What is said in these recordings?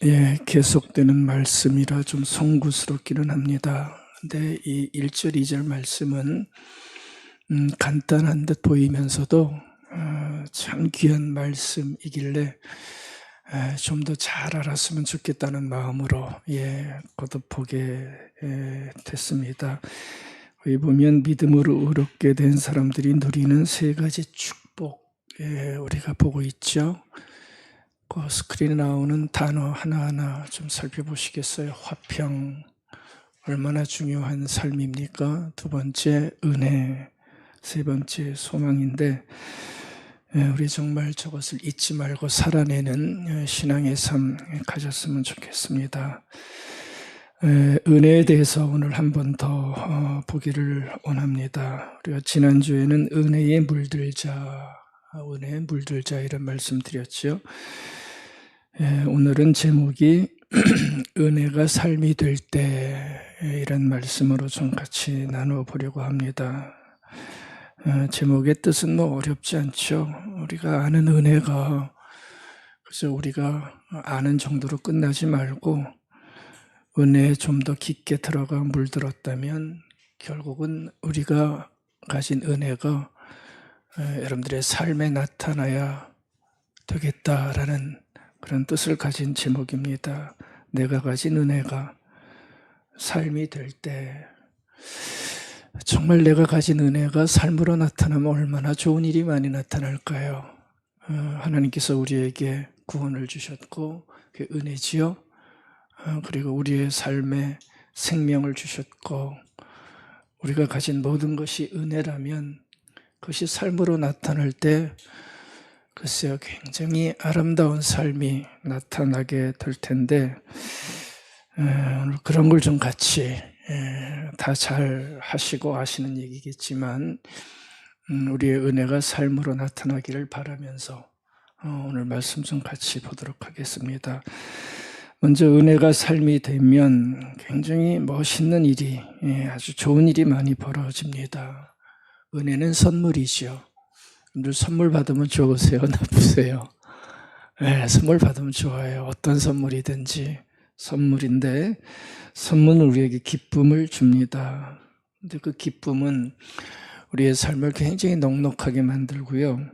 예, 계속되는 말씀이라 좀 송구스럽기는 합니다. 근데 이 1절, 2절 말씀은 간단한 듯 보이면서도 참 귀한 말씀이길래 좀 더 잘 알았으면 좋겠다는 마음으로 거듭보게 됐습니다. 여기 보면 믿음으로 의롭게 된 사람들이 누리는 세 가지 축복, 우리가 보고 있죠. 그 스크린에 나오는 단어 하나하나 좀 살펴보시겠어요? 화평, 얼마나 중요한 삶입니까? 두 번째 은혜, 세 번째 소망인데 우리 정말 저것을 잊지 말고 살아내는 신앙의 삶 가졌으면 좋겠습니다. 은혜에 대해서 오늘 한 번 더 보기를 원합니다. 우리가 지난주에는 은혜에 물들자 이런 말씀 드렸죠. 오늘은 제목이 은혜가 삶이 될 때 이런 말씀으로 좀 같이 나누어 보려고 합니다. 제목의 뜻은 어렵지 않죠. 우리가 아는 은혜가 그래서 우리가 아는 정도로 끝나지 말고 은혜에 좀 더 깊게 들어가 물들었다면 결국은 우리가 가진 은혜가 여러분들의 삶에 나타나야 되겠다라는 그런 뜻을 가진 제목입니다. 내가 가진 은혜가 삶이 될 때 정말 내가 가진 은혜가 삶으로 나타나면 얼마나 좋은 일이 많이 나타날까요? 하나님께서 우리에게 구원을 주셨고 그게 은혜지요. 그리고 우리의 삶에 생명을 주셨고 우리가 가진 모든 것이 은혜라면 그것이 삶으로 나타날 때 글쎄요, 굉장히 아름다운 삶이 나타나게 될 텐데 오늘 그런 걸 좀 같이 다 잘 하시고 아시는 얘기겠지만 우리의 은혜가 삶으로 나타나기를 바라면서 오늘 말씀 좀 같이 보도록 하겠습니다. 먼저 은혜가 삶이 되면 굉장히 멋있는 일이 아주 좋은 일이 많이 벌어집니다. 은혜는 선물이죠. 여러분들 선물 받으면 좋으세요? 나쁘세요? 선물 받으면 좋아요. 어떤 선물이든지 선물인데 선물은 우리에게 기쁨을 줍니다. 근데 그 기쁨은 우리의 삶을 굉장히 넉넉하게 만들고요.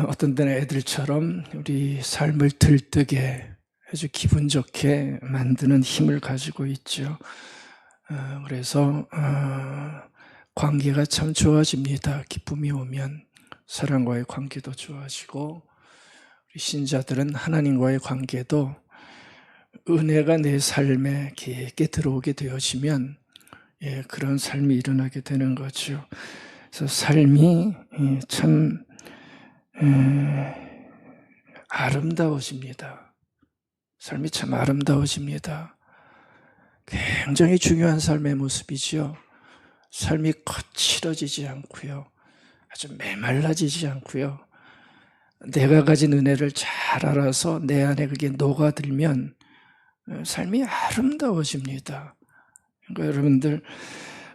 어떤 때는 애들처럼 우리 삶을 들뜨게 아주 기분 좋게 만드는 힘을 가지고 있죠. 그래서 관계가 참 좋아집니다. 기쁨이 오면 사랑과의 관계도 좋아지고 우리 신자들은 하나님과의 관계도 은혜가 내 삶에 깊게 들어오게 되어지면 그런 삶이 일어나게 되는 거죠. 그래서 삶이 참 아름다워집니다. 삶이 참 아름다워집니다. 굉장히 중요한 삶의 모습이죠. 삶이 거칠어지지 않고요. 아주 메말라지지 않고요. 내가 가진 은혜를 잘 알아서 내 안에 그게 녹아들면 삶이 아름다워집니다. 그러니까 여러분들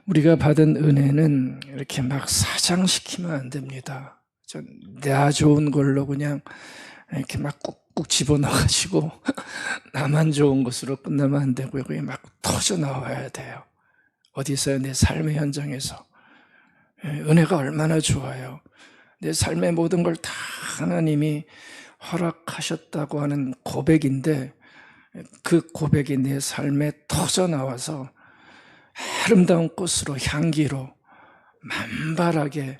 우리가 받은 은혜는 이렇게 막 사장시키면 안 됩니다. 나 좋은 걸로 그냥 이렇게 막 꾹꾹 집어넣어가지고 나만 좋은 것으로 끝나면 안 되고요. 그게 막 터져 나와야 돼요. 어디서요? 내 삶의 현장에서. 은혜가 얼마나 좋아요. 내 삶의 모든 걸 다 하나님이 허락하셨다고 하는 고백인데 그 고백이 내 삶에 터져 나와서 아름다운 꽃으로 향기로 만발하게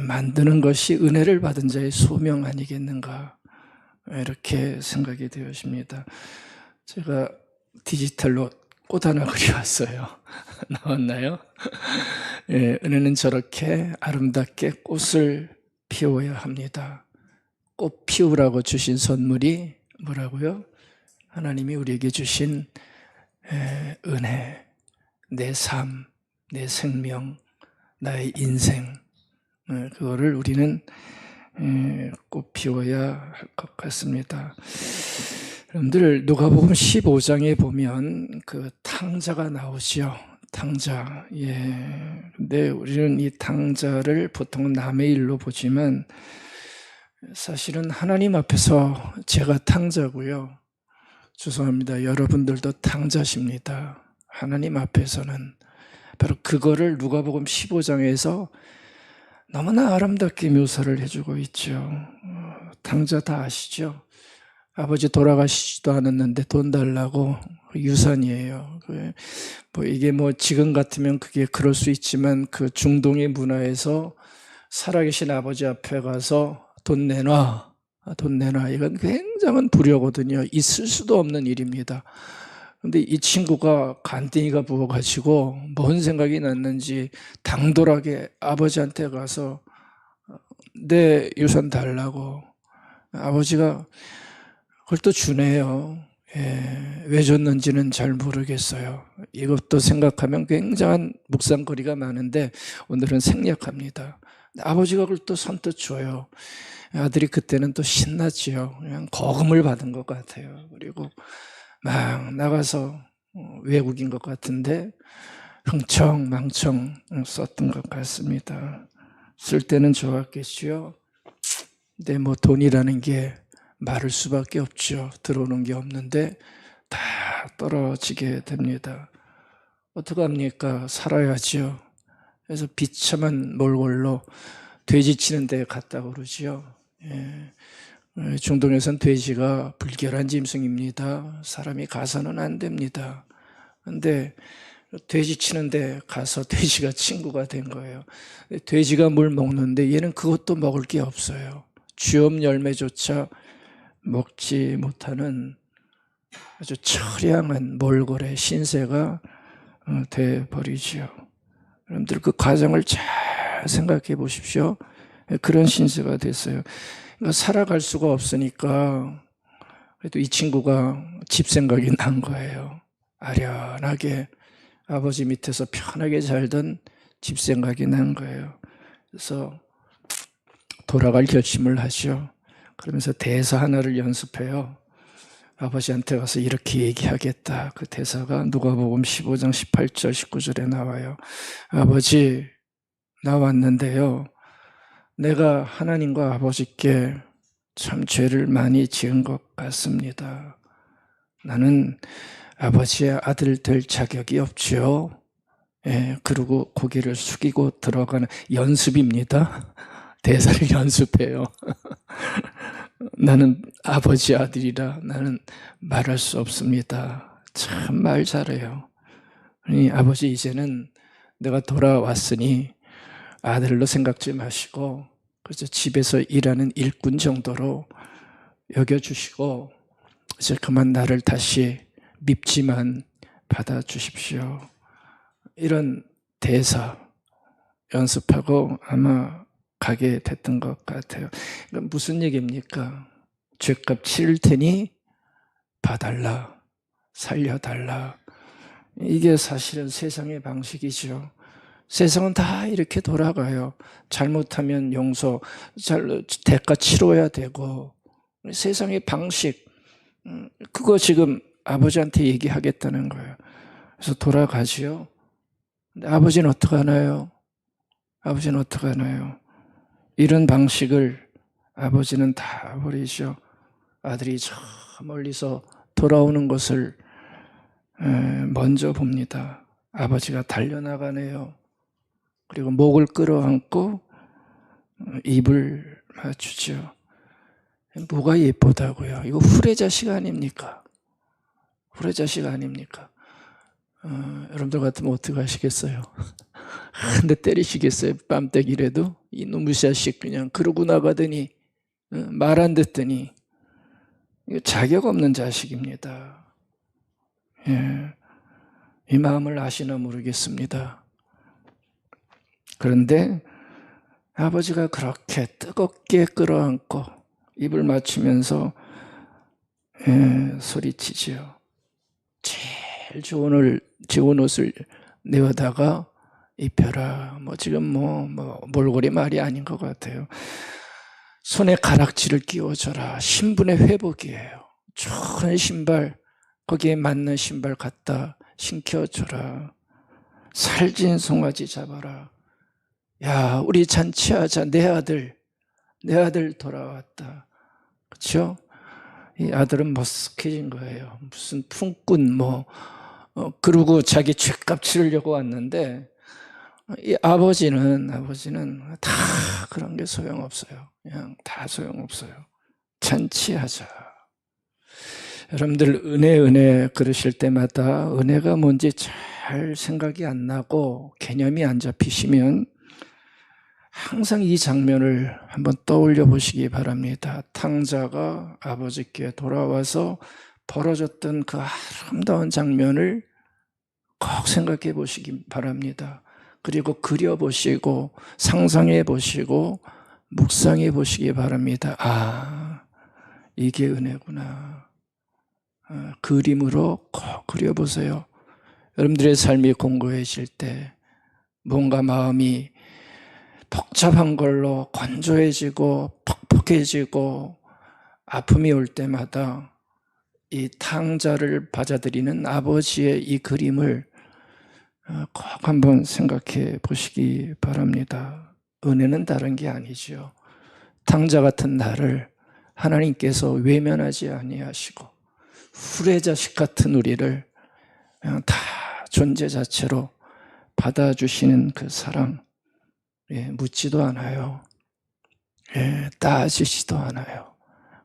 만드는 것이 은혜를 받은 자의 소명 아니겠는가 이렇게 생각이 되어집니다. 제가 디지털로 꽃 하나 그려왔어요. 나왔나요? 은혜는 저렇게 아름답게 꽃을 피워야 합니다. 꽃 피우라고 주신 선물이 뭐라고요? 하나님이 우리에게 주신 은혜, 내 삶, 내 생명, 나의 인생 그거를 우리는 꽃 피워야 할 것 같습니다. 여러분들 누가복음 15장에 보면 그 탕자가 나오죠. 탕자. 근데 우리는 이 탕자를 보통 남의 일로 보지만 사실은 하나님 앞에서 제가 탕자고요. 죄송합니다. 여러분들도 탕자십니다. 하나님 앞에서는 바로 그거를 누가복음 15장에서 너무나 아름답게 묘사를 해주고 있죠. 탕자 다 아시죠? 아버지 돌아가시지도 않았는데 돈 달라고 유산이에요. 이게 지금 같으면 그게 그럴 수 있지만 그 중동의 문화에서 살아계신 아버지 앞에 가서 돈 내놔. 이건 굉장한 불효거든요. 있을 수도 없는 일입니다. 근데 이 친구가 간땡이가 부어가지고 뭔 생각이 났는지 당돌하게 아버지한테 가서 내 유산 달라고. 아버지가 그걸 또 주네요. 왜 줬는지는 잘 모르겠어요. 이것도 생각하면 굉장한 묵상거리가 많은데 오늘은 생략합니다. 아버지가 그걸 또 선뜻 줘요. 아들이 그때는 또 신났지요. 그냥 거금을 받은 것 같아요. 그리고 막 나가서 외국인 것 같은데 흥청망청 썼던 것 같습니다. 쓸 때는 좋았겠지요. 근데 돈이라는 게 마를 수밖에 없죠. 들어오는 게 없는데 다 떨어지게 됩니다. 어떡합니까? 살아야지요. 그래서 비참한 몰골로 돼지 치는 데 갔다고 그러지요. 중동에선 돼지가 불결한 짐승입니다. 사람이 가서는 안 됩니다. 근데 돼지 치는 데 가서 돼지가 친구가 된 거예요. 돼지가 물 먹는데 얘는 그것도 먹을 게 없어요. 쥐엄 열매조차 먹지 못하는 아주 처량한 몰골의 신세가 돼버리지요. 여러분들 그 과정을 잘 생각해 보십시오. 그런 신세가 됐어요. 그러니까 살아갈 수가 없으니까 그래도 이 친구가 집 생각이 난 거예요. 아련하게 아버지 밑에서 편하게 살던 집 생각이 난 거예요. 그래서 돌아갈 결심을 하죠. 그러면서 대사 하나를 연습해요. 아버지한테 가서 이렇게 얘기하겠다. 그 대사가 누가복음 15장 18절 19절에 나와요. 아버지, 나 왔는데요. 내가 하나님과 아버지께 참 죄를 많이 지은 것 같습니다. 나는 아버지의 아들 될 자격이 없지요. 그리고 고개를 숙이고 들어가는 연습입니다. 대사를 연습해요. 나는 아버지 아들이라 나는 말할 수 없습니다. 참 말 잘해요. 아니, 아버지 이제는 내가 돌아왔으니 아들로 생각지 마시고 그래서 집에서 일하는 일꾼 정도로 여겨주시고 이제 그만 나를 다시 밉지만 받아주십시오. 이런 대사 연습하고 아마 가게 됐던 것 같아요. 그러니까 무슨 얘기입니까? 죄값 치를 테니 봐달라, 살려달라. 이게 사실은 세상의 방식이죠. 세상은 다 이렇게 돌아가요. 잘못하면 용서, 대가 치러야 되고 세상의 방식, 그거 지금 아버지한테 얘기하겠다는 거예요. 그래서 돌아가지요. 근데 아버지는 어떡하나요? 아버지는 어떡하나요? 이런 방식을 아버지는 다 버리죠. 아들이 저 멀리서 돌아오는 것을 먼저 봅니다. 아버지가 달려나가네요. 그리고 목을 끌어안고 입을 맞추죠. 뭐가 예쁘다고요? 이거 후레자식 아닙니까? 후레자식 아닙니까? 여러분들 같으면 어떻게 하시겠어요? 한 대 때리시겠어요? 뺨때기라도? 이놈의 자식 그냥 그러고 나가더니 말 안 듣더니 이거 자격 없는 자식입니다. 이 마음을 아시나 모르겠습니다. 그런데 아버지가 그렇게 뜨겁게 끌어안고 입을 맞추면서 소리치지요. 제일 좋은 옷을 내어다가 입혀라. 지금 몰골이 말이 아닌 것 같아요. 손에 가락지를 끼워줘라. 신분의 회복이에요. 좋은 신발, 거기에 맞는 신발 갖다 신겨줘라. 살찐 송아지 잡아라. 야, 우리 잔치하자. 내 아들 내 아들 돌아왔다. 그렇죠? 이 아들은 머쓱해진 거예요. 무슨 품꾼 그러고 자기 죗값 치르려고 왔는데 이 아버지는 다 그런 게 소용없어요. 그냥 다 소용없어요. 잔치하자. 여러분들 은혜 그러실 때마다 은혜가 뭔지 잘 생각이 안 나고 개념이 안 잡히시면 항상 이 장면을 한번 떠올려 보시기 바랍니다. 탕자가 아버지께 돌아와서 벌어졌던 그 아름다운 장면을 꼭 생각해 보시기 바랍니다. 그리고 그려보시고 상상해 보시고 묵상해 보시기 바랍니다. 아, 이게 은혜구나. 그림으로 꼭 그려보세요. 여러분들의 삶이 공고해질 때 뭔가 마음이 복잡한 걸로 건조해지고 퍽퍽해지고 아픔이 올 때마다 이 탕자를 받아들이는 아버지의 이 그림을 꼭 한번 생각해 보시기 바랍니다. 은혜는 다른 게 아니죠. 탕자 같은 나를 하나님께서 외면하지 아니하시고 후레자식 같은 우리를 그냥 다 존재 자체로 받아주시는 그 사랑, 묻지도 않아요. 따지지도 않아요.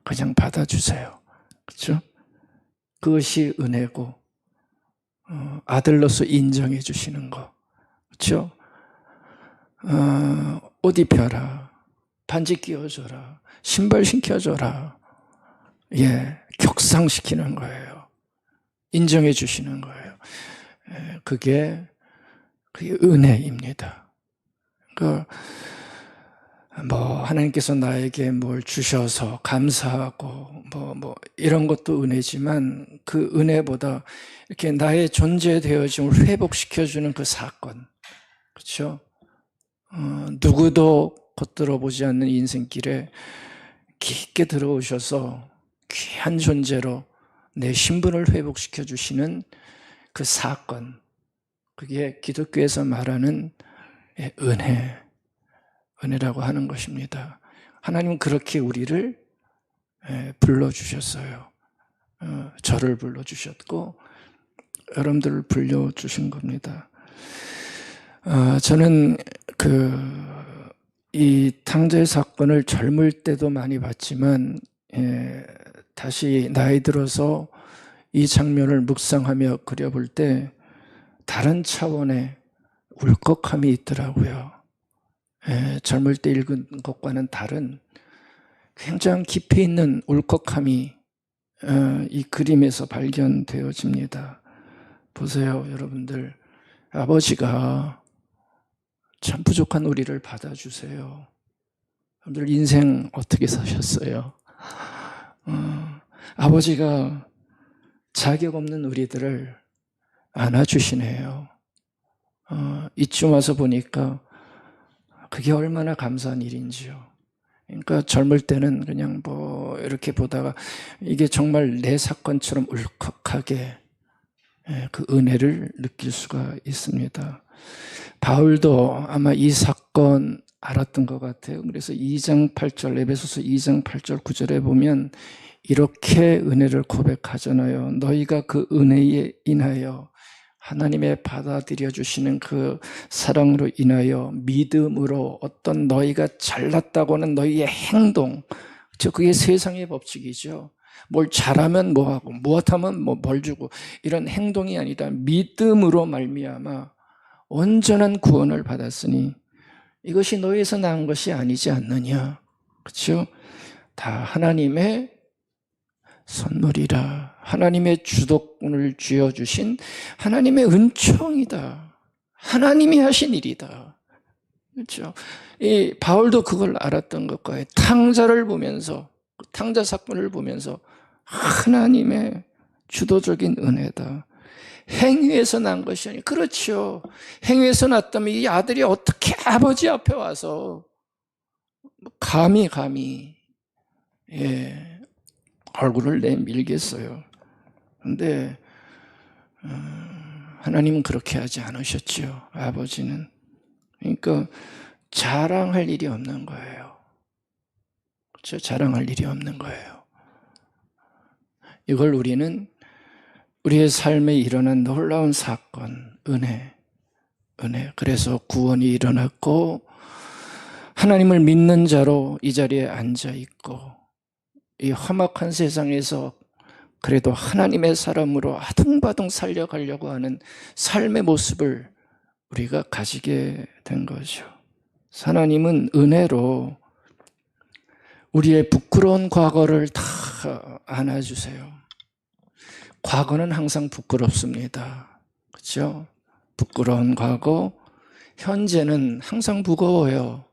그냥 받아주세요. 그렇죠? 그것이 은혜고 아들로서 인정해 주시는 거. 그렇죠? 옷 입혀라. 반지 끼워줘라. 신발 신겨줘라. 격상시키는 거예요. 인정해 주시는 거예요. 그게 은혜입니다. 하나님께서 나에게 뭘 주셔서 감사하고 이런 것도 은혜지만 그 은혜보다 이렇게 나의 존재되어짐을 회복시켜주는 그 사건, 그렇죠? 누구도 겉들어 보지 않는 인생길에 깊게 들어오셔서 귀한 존재로 내 신분을 회복시켜 주시는 그 사건, 그게 기독교에서 말하는 은혜라고 하는 것입니다. 하나님은 그렇게 우리를 불러주셨어요. 저를 불러주셨고 여러분들을 불러주신 겁니다. 저는 이 탕자의 사건을 젊을 때도 많이 봤지만 다시 나이 들어서 이 장면을 묵상하며 그려볼 때 다른 차원의 울컥함이 있더라고요. 젊을 때 읽은 것과는 다른 굉장히 깊이 있는 울컥함이 이 그림에서 발견되어집니다. 보세요, 여러분들. 아버지가 참 부족한 우리를 받아주세요. 여러분들 인생 어떻게 사셨어요? 아버지가 자격 없는 우리들을 안아주시네요. 이쯤 와서 보니까 그게 얼마나 감사한 일인지요. 그러니까 젊을 때는 그냥 이렇게 보다가 이게 정말 내 사건처럼 울컥하게 그 은혜를 느낄 수가 있습니다. 바울도 아마 이 사건 알았던 것 같아요. 그래서 2장 8절, 에베소서 2장 8절 9절에 보면 이렇게 은혜를 고백하잖아요. 너희가 그 은혜에 인하여 하나님의 받아들여 주시는 그 사랑으로 인하여 믿음으로 어떤 너희가 잘났다고 하는 너희의 행동, 그게 세상의 법칙이죠. 뭘 잘하면 뭐하고 무엇하면 뭘 주고 이런 행동이 아니라 믿음으로 말미암아 온전한 구원을 받았으니 이것이 너희에서 나온 것이 아니지 않느냐. 그렇죠? 다 하나님의 선물이라. 하나님의 주도권을 쥐어주신 하나님의 은총이다. 하나님이 하신 일이다. 그렇죠? 이 바울도 그걸 알았던 것 같아요. 탕자를 보면서, 탕자 사건을 보면서 하나님의 주도적인 은혜다. 행위에서 난 것이 아니에요. 그렇죠. 행위에서 났다면 이 아들이 어떻게 아버지 앞에 와서 감히 얼굴을 내밀겠어요. 그런데 하나님은 그렇게 하지 않으셨죠. 아버지는. 그러니까 자랑할 일이 없는 거예요. 그렇죠? 자랑할 일이 없는 거예요. 이걸 우리는 우리의 삶에 일어난 놀라운 사건, 은혜. 그래서 구원이 일어났고 하나님을 믿는 자로 이 자리에 앉아 있고 이 험악한 세상에서 그래도 하나님의 사람으로 아둥바둥 살려가려고 하는 삶의 모습을 우리가 가지게 된 거죠. 하나님은 은혜로 우리의 부끄러운 과거를 다 안아주세요. 과거는 항상 부끄럽습니다. 그렇죠? 부끄러운 과거, 현재는 항상 무거워요.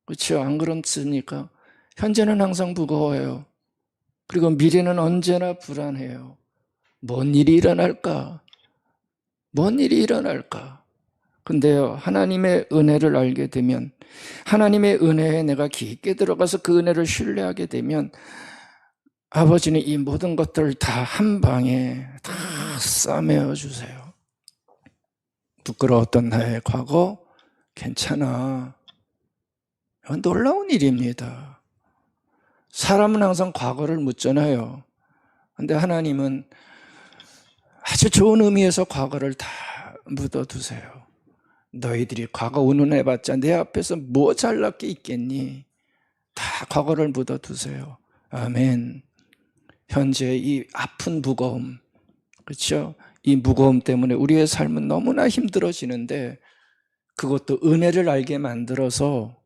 그렇죠? 안 그렇습니까? 현재는 항상 무거워요. 그리고 미래는 언제나 불안해요. 뭔 일이 일어날까? 근데요, 하나님의 은혜를 알게 되면, 하나님의 은혜에 내가 깊게 들어가서 그 은혜를 신뢰하게 되면 아버지는 이 모든 것들을 다 한 방에 다 싸매어 주세요. 부끄러웠던 나의 과거 괜찮아. 이건 놀라운 일입니다. 사람은 항상 과거를 묻잖아요. 근데 하나님은 아주 좋은 의미에서 과거를 다 묻어두세요. 너희들이 과거 운운해봤자 내 앞에서 뭐 잘날 게 있겠니? 다 과거를 묻어두세요. 아멘. 현재 이 아픈 무거움, 그렇죠? 이 무거움 때문에 우리의 삶은 너무나 힘들어지는데 그것도 은혜를 알게 만들어서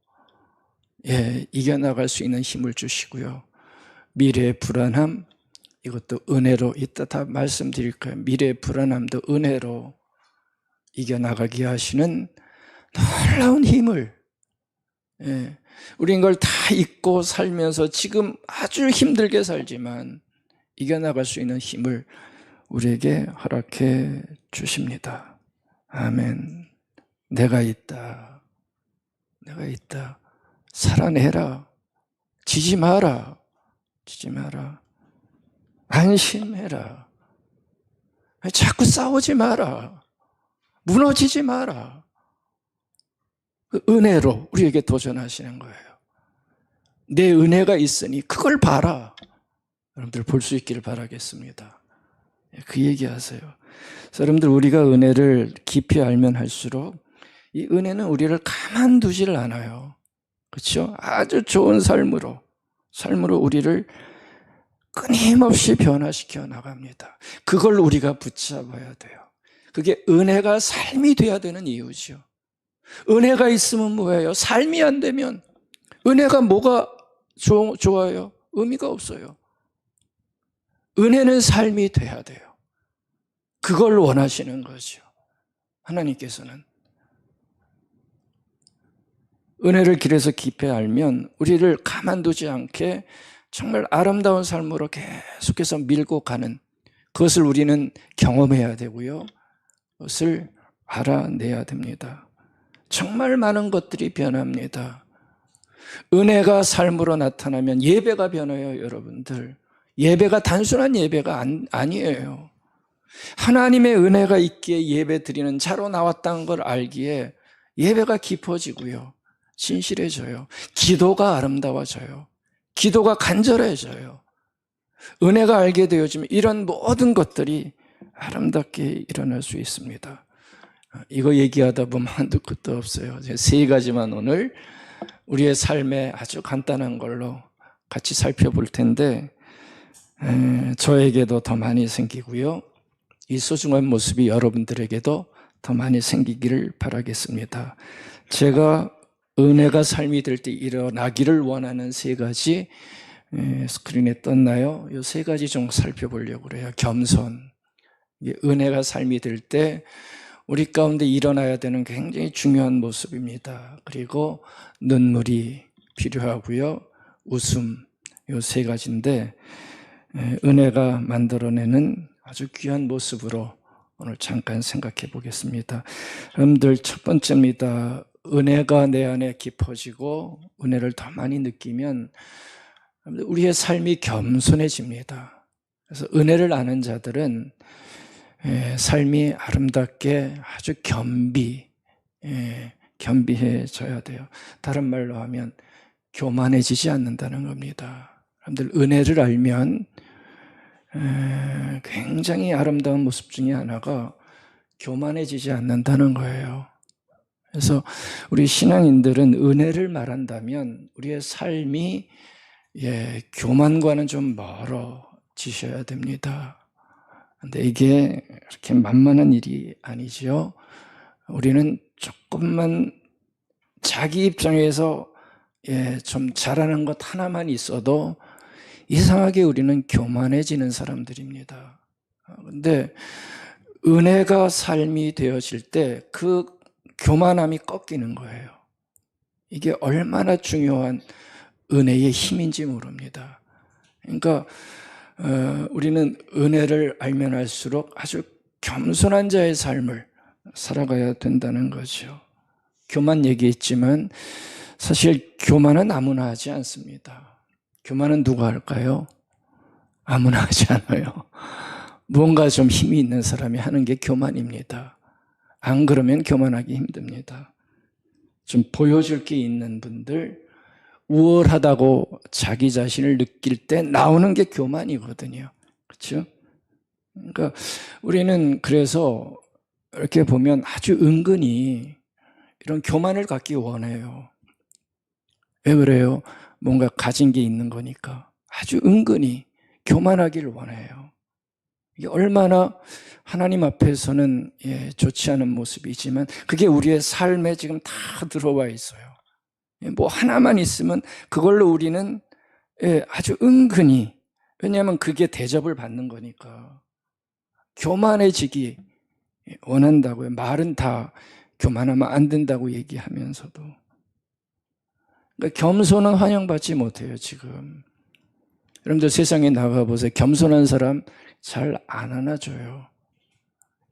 이겨나갈 수 있는 힘을 주시고요. 미래의 불안함, 이것도 은혜로 이따 다 말씀드릴 거예요. 미래의 불안함도 은혜로 이겨나가게 하시는 놀라운 힘을, 우린 걸 다 잊고 살면서 지금 아주 힘들게 살지만 이겨나갈 수 있는 힘을 우리에게 허락해 주십니다. 아멘. 내가 있다. 살아내라. 지지 마라. 안심해라. 자꾸 싸우지 마라. 무너지지 마라. 그 은혜로 우리에게 도전하시는 거예요. 내 은혜가 있으니 그걸 봐라. 여러분들 볼 수 있기를 바라겠습니다. 그 얘기하세요. 여러분들 우리가 은혜를 깊이 알면 할수록 이 은혜는 우리를 가만두질 않아요. 그렇죠? 아주 좋은 삶으로 우리를 끊임없이 변화시켜 나갑니다. 그걸 우리가 붙잡아야 돼요. 그게 은혜가 삶이 돼야 되는 이유죠. 은혜가 있으면 뭐예요? 삶이 안 되면 은혜가 뭐가 좋아요? 의미가 없어요. 은혜는 삶이 돼야 돼요. 그걸 원하시는 거죠. 하나님께서는. 은혜를 길에서 깊이 알면 우리를 가만두지 않게 정말 아름다운 삶으로 계속해서 밀고 가는 그것을 우리는 경험해야 되고요. 그것을 알아내야 됩니다. 정말 많은 것들이 변합니다. 은혜가 삶으로 나타나면 예배가 변해요, 여러분들. 예배가 단순한 예배가 아니에요. 하나님의 은혜가 있기에 예배 드리는 자로 나왔다는 걸 알기에 예배가 깊어지고요. 진실해져요. 기도가 아름다워져요. 기도가 간절해져요. 은혜가 알게 되어지면 이런 모든 것들이 아름답게 일어날 수 있습니다. 이거 얘기하다 보면 한두 끝도 없어요. 세 가지만 오늘 우리의 삶에 아주 간단한 걸로 같이 살펴볼 텐데 저에게도 더 많이 생기고요. 이 소중한 모습이 여러분들에게도 더 많이 생기기를 바라겠습니다. 제가 은혜가 삶이 될 때 일어나기를 원하는 세 가지 스크린에 떴나요? 이 세 가지 좀 살펴보려고 그래요. 겸손. 은혜가 삶이 될 때 우리 가운데 일어나야 되는 굉장히 중요한 모습입니다. 그리고 눈물이 필요하고요. 웃음. 이 세 가지인데 은혜가 만들어내는 아주 귀한 모습으로 오늘 잠깐 생각해 보겠습니다. 여러분들 첫 번째입니다. 은혜가 내 안에 깊어지고 은혜를 더 많이 느끼면 우리의 삶이 겸손해집니다. 그래서 은혜를 아는 자들은 삶이 아름답게 아주 겸비해져야 돼요. 다른 말로 하면 교만해지지 않는다는 겁니다. 여러분들 은혜를 알면 굉장히 아름다운 모습 중에 하나가 교만해지지 않는다는 거예요. 그래서 우리 신앙인들은 은혜를 말한다면 우리의 삶이 교만과는 좀 멀어지셔야 됩니다. 근데 이게 그렇게 만만한 일이 아니지요. 우리는 조금만 자기 입장에서 좀 잘하는 것 하나만 있어도 이상하게 우리는 교만해지는 사람들입니다. 근데 은혜가 삶이 되어질 때 그 교만함이 꺾이는 거예요. 이게 얼마나 중요한 은혜의 힘인지 모릅니다. 그러니까 우리는 은혜를 알면 알수록 아주 겸손한 자의 삶을 살아가야 된다는 거죠. 교만 얘기했지만 사실 교만은 아무나 하지 않습니다. 교만은 누가 할까요? 아무나 하지 않아요. 무언가 좀 힘이 있는 사람이 하는 게 교만입니다. 안 그러면 교만하기 힘듭니다. 좀 보여줄 게 있는 분들, 우월하다고 자기 자신을 느낄 때 나오는 게 교만이거든요. 그렇죠? 그러니까 우리는 그래서 이렇게 보면 아주 은근히 이런 교만을 갖기 원해요. 왜 그래요? 뭔가 가진 게 있는 거니까. 아주 은근히 교만하기를 원해요. 이게 얼마나 하나님 앞에서는 좋지 않은 모습이지만 그게 우리의 삶에 지금 다 들어와 있어요. 뭐 하나만 있으면 그걸로 우리는 아주 은근히, 왜냐하면 그게 대접을 받는 거니까 교만해지기 원한다고요. 말은 다 교만하면 안 된다고 얘기하면서도. 그러니까 겸손은 환영받지 못해요, 지금. 여러분들 세상에 나가보세요. 겸손한 사람 잘 안 안아줘요.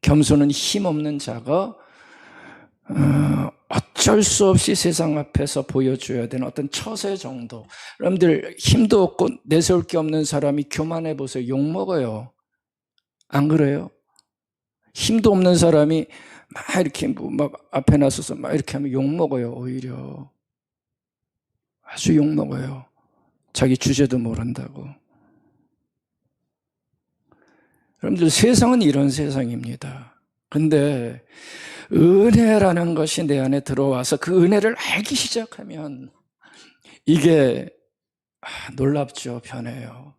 겸손은 힘없는 자가 어쩔 수 없이 세상 앞에서 보여줘야 되는 어떤 처세 정도. 여러분들 힘도 없고 내세울 게 없는 사람이 교만해 보세요. 욕먹어요. 안 그래요? 힘도 없는 사람이 막 이렇게 막 앞에 나서서 막 이렇게 하면 욕먹어요. 오히려 아주 욕먹어요. 자기 주제도 모른다고. 여러분들 세상은 이런 세상입니다. 근데 은혜라는 것이 내 안에 들어와서 그 은혜를 알기 시작하면 이게 놀랍죠. 변해요.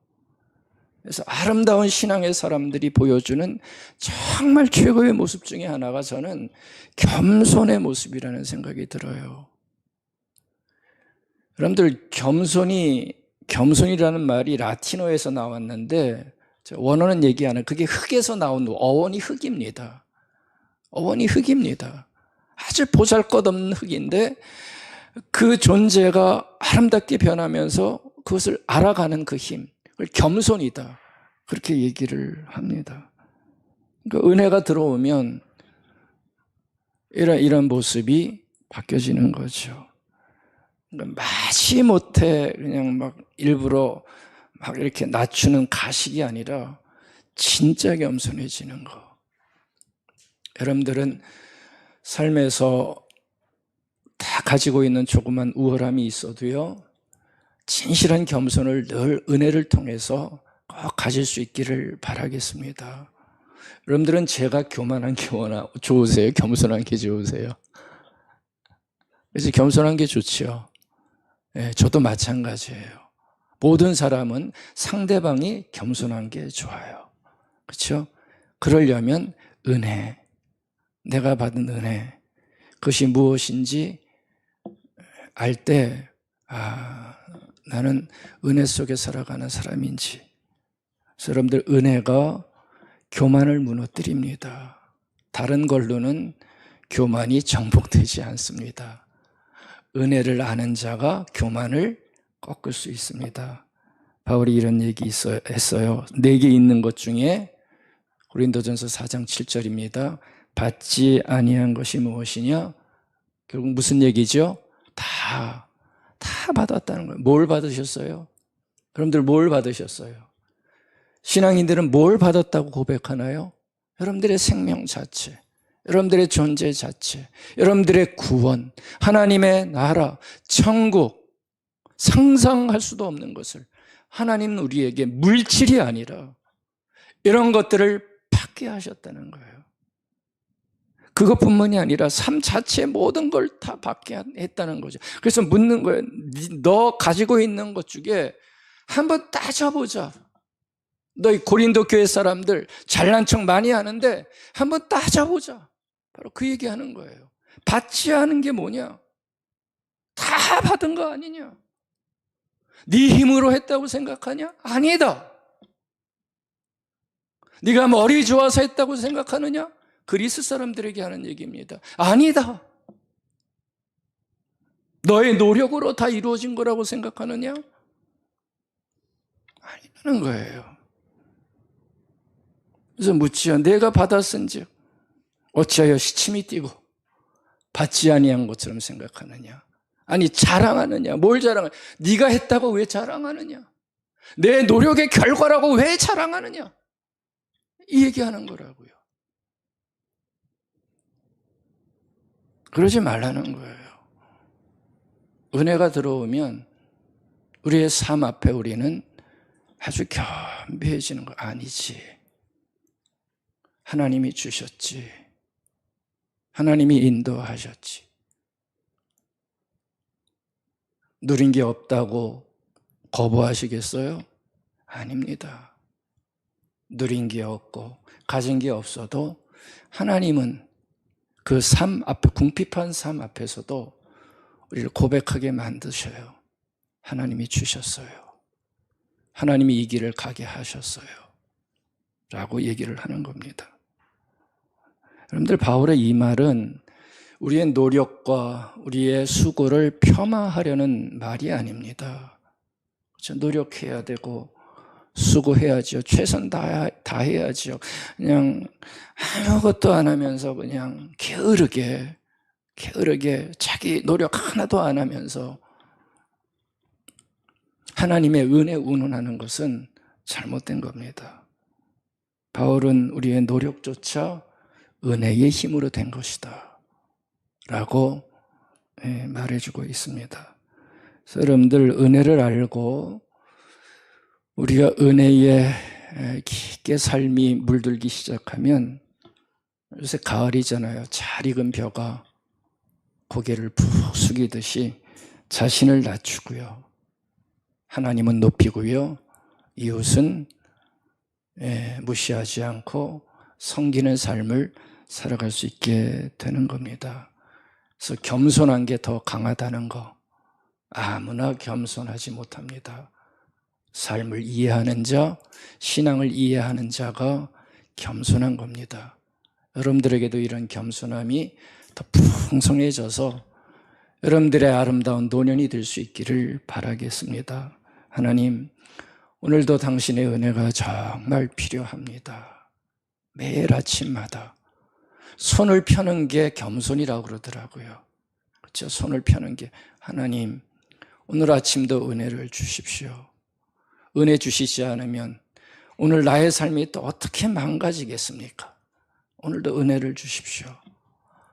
그래서 아름다운 신앙의 사람들이 보여주는 정말 최고의 모습 중에 하나가 저는 겸손의 모습이라는 생각이 들어요. 여러분들 겸손이라는 말이 라틴어에서 나왔는데 원어는 얘기 안 해요. 그게 흙에서 나온 어원이 흙입니다. 어원이 흙입니다. 아주 보잘것없는 흙인데 그 존재가 아름답게 변하면서 그것을 알아가는 그 힘, 그걸 겸손이다. 그렇게 얘기를 합니다. 그러니까 은혜가 들어오면 이런 모습이 바뀌어지는 거죠. 그러니까 마지못해 그냥 막 일부러 막 이렇게 낮추는 가식이 아니라 진짜 겸손해지는 거. 여러분들은 삶에서 다 가지고 있는 조그만 우월함이 있어도요, 진실한 겸손을 늘 은혜를 통해서 꼭 가질 수 있기를 바라겠습니다. 여러분들은 제가 교만한 게 좋으세요? 겸손한 게 좋으세요? 그래서 겸손한 게 좋죠. 저도 마찬가지예요. 모든 사람은 상대방이 겸손한 게 좋아요. 그렇죠? 그러려면 은혜, 내가 받은 은혜, 그것이 무엇인지 알 때 나는 은혜 속에 살아가는 사람인지. 그래서 여러분들 은혜가 교만을 무너뜨립니다. 다른 걸로는 교만이 정복되지 않습니다. 은혜를 아는 자가 교만을 꺾을 수 있습니다. 바울이 이런 얘기 했어요. 내게 있는 것 중에 고린도전서 4장 7절입니다. 받지 아니한 것이 무엇이냐? 결국 무슨 얘기죠? 다 받았다는 거예요. 뭘 받으셨어요? 여러분들 뭘 받으셨어요? 신앙인들은 뭘 받았다고 고백하나요? 여러분들의 생명 자체, 여러분들의 존재 자체, 여러분들의 구원, 하나님의 나라, 천국, 상상할 수도 없는 것을 하나님은 우리에게 물질이 아니라 이런 것들을 받게 하셨다는 거예요. 그것뿐만이 아니라 삶 자체의 모든 걸 다 받게 했다는 거죠. 그래서 묻는 거예요. 너 가지고 있는 것 중에 한번 따져보자. 너희 고린도 교회 사람들 잘난 척 많이 하는데 한번 따져보자. 바로 그 얘기하는 거예요. 받지 않은 게 뭐냐? 다 받은 거 아니냐? 네 힘으로 했다고 생각하냐? 아니다. 네가 머리 좋아서 했다고 생각하느냐? 그리스 사람들에게 하는 얘기입니다. 아니다. 너의 노력으로 다 이루어진 거라고 생각하느냐? 아니라는 거예요. 그래서 묻지요. 내가 받았은즉 어찌하여 시침이 뛰고 받지 아니한 것처럼 생각하느냐? 아니 자랑하느냐? 뭘 자랑하느냐? 네가 했다고 왜 자랑하느냐? 내 노력의 결과라고 왜 자랑하느냐? 이 얘기하는 거라고요. 그러지 말라는 거예요. 은혜가 들어오면 우리의 삶 앞에 우리는 아주 겸비해지는 거 아니지. 하나님이 주셨지. 하나님이 인도하셨지. 누린 게 없다고 거부하시겠어요? 아닙니다. 누린 게 없고 가진 게 없어도 하나님은 그 삶 앞에, 궁핍한 삶 앞에서도 우리를 고백하게 만드셔요. 하나님이 주셨어요. 하나님이 이 길을 가게 하셨어요. 라고 얘기를 하는 겁니다. 여러분들, 바울의 이 말은 우리의 노력과 우리의 수고를 폄하하려는 말이 아닙니다. 그렇죠? 노력해야 되고 수고해야죠. 최선 다해야죠. 그냥 아무것도 안 하면서 그냥 게으르게 자기 노력 하나도 안 하면서 하나님의 은혜 운운하는 것은 잘못된 겁니다. 바울은 우리의 노력조차 은혜의 힘으로 된 것이다 라고 말해주고 있습니다. 그래서 여러분들, 은혜를 알고 우리가 은혜에 깊게 삶이 물들기 시작하면, 요새 가을이잖아요. 잘 익은 벼가 고개를 푹 숙이듯이 자신을 낮추고요, 하나님은 높이고요, 이웃은 무시하지 않고 섬기는 삶을 살아갈 수 있게 되는 겁니다. 그래서 겸손한 게 더 강하다는 거, 아무나 겸손하지 못합니다. 삶을 이해하는 자, 신앙을 이해하는 자가 겸손한 겁니다. 여러분들에게도 이런 겸손함이 더 풍성해져서 여러분들의 아름다운 노년이 될 수 있기를 바라겠습니다. 하나님, 오늘도 당신의 은혜가 정말 필요합니다. 매일 아침마다 손을 펴는 게 겸손이라고 그러더라고요. 그렇죠? 손을 펴는 게. 하나님, 오늘 아침도 은혜를 주십시오. 은혜 주시지 않으면 오늘 나의 삶이 또 어떻게 망가지겠습니까? 오늘도 은혜를 주십시오.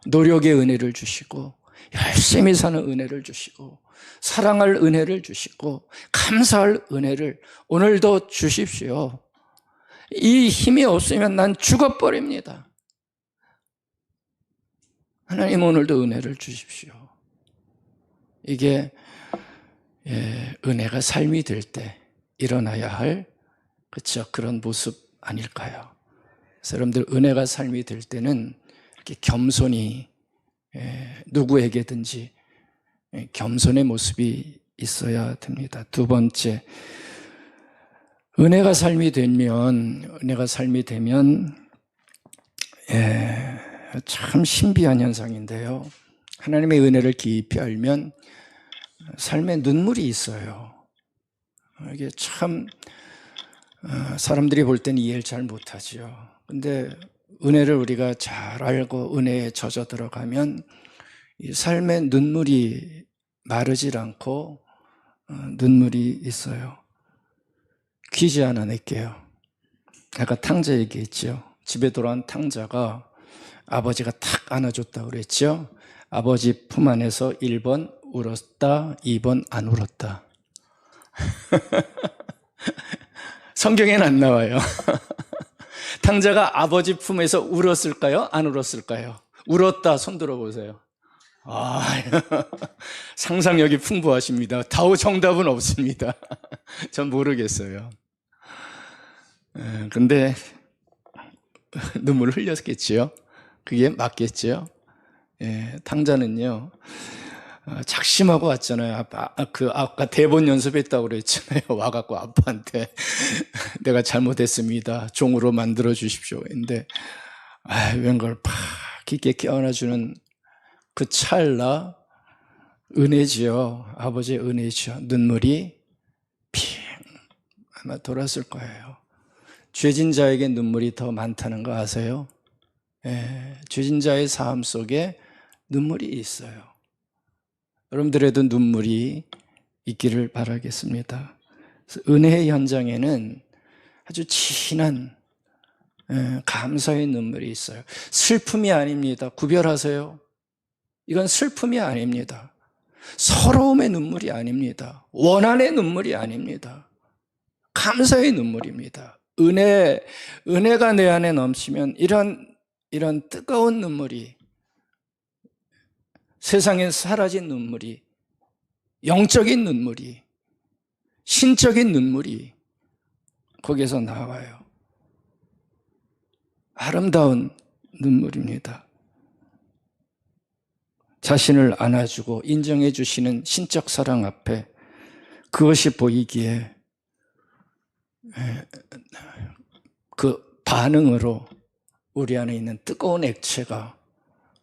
노력의 은혜를 주시고, 열심히 사는 은혜를 주시고, 사랑할 은혜를 주시고, 감사할 은혜를 오늘도 주십시오. 이 힘이 없으면 난 죽어버립니다. 하나님, 오늘도 은혜를 주십시오. 이게 은혜가 삶이 될 때 일어나야 할, 그렇죠, 그런 모습 아닐까요? 그래서 여러분들, 은혜가 삶이 될 때는 이렇게 겸손히 누구에게든지 겸손의 모습이 있어야 됩니다. 두 번째, 은혜가 삶이 되면 참 신비한 현상인데요, 하나님의 은혜를 깊이 알면 삶에 눈물이 있어요. 이게 참 사람들이 볼 때는 이해를 잘 못하죠. 근데 은혜를 우리가 잘 알고 은혜에 젖어 들어가면 이 삶의 눈물이 마르질 않고 눈물이 있어요. 퀴즈 하나 낼게요. 아까 탕자 얘기했죠. 집에 돌아온 탕자가 아버지가 탁 안아줬다고 그랬죠. 아버지 품 안에서 1번 울었다, 2번 안 울었다. 성경에는 안 나와요. 탕자가 아버지 품에서 울었을까요? 안 울었을까요? 울었다. 손 들어보세요. 아, 상상력이 풍부하십니다. 다오 정답은 없습니다. 전 모르겠어요. 근데 눈물을 흘렸겠지요. 그게 맞겠지요. 예, 탕자는요, 작심하고 왔잖아요. 아까 대본 연습했다고 그랬잖아요. 와갖고 아빠한테 내가 잘못했습니다. 종으로 만들어 주십시오. 근데 웬걸 팍 깊게 깨어나주는 그 찰나 은혜지요. 아버지의 은혜지요. 눈물이 핑 아마 돌았을 거예요. 죄진 자에게 눈물이 더 많다는 거 아세요? 예, 죄진 자의 삶 속에 눈물이 있어요. 여러분들에도 눈물이 있기를 바라겠습니다. 은혜의 현장에는 아주 진한 감사의 눈물이 있어요. 슬픔이 아닙니다. 구별하세요. 이건 슬픔이 아닙니다. 서러움의 눈물이 아닙니다. 원한의 눈물이 아닙니다. 감사의 눈물입니다. 은혜가 내 안에 넘치면 이런 뜨거운 눈물이, 세상에 사라진 눈물이, 영적인 눈물이, 신적인 눈물이 거기에서 나와요. 아름다운 눈물입니다. 자신을 안아주고 인정해 주시는 신적 사랑 앞에 그것이 보이기에 그 반응으로 우리 안에 있는 뜨거운 액체가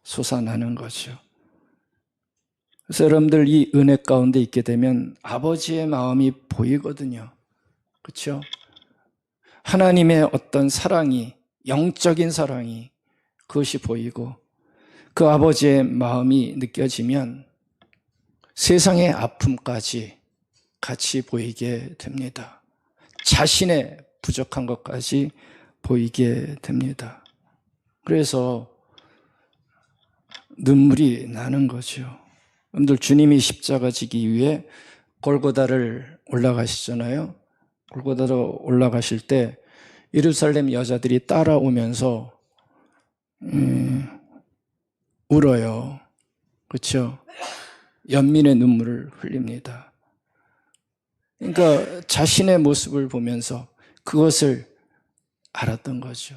솟아나는 거죠. 그래서 여러분들 이 은혜 가운데 있게 되면 아버지의 마음이 보이거든요. 그렇죠? 하나님의 어떤 사랑이, 영적인 사랑이 그것이 보이고 그 아버지의 마음이 느껴지면 세상의 아픔까지 같이 보이게 됩니다. 자신의 부족한 것까지 보이게 됩니다. 그래서 눈물이 나는 거죠. 여러분들 주님이 십자가 지기 위해 골고다를 올라가시잖아요. 골고다로 올라가실 때 예루살렘 여자들이 따라오면서 울어요. 그렇죠? 연민의 눈물을 흘립니다. 그러니까 자신의 모습을 보면서 그것을 알았던 거죠.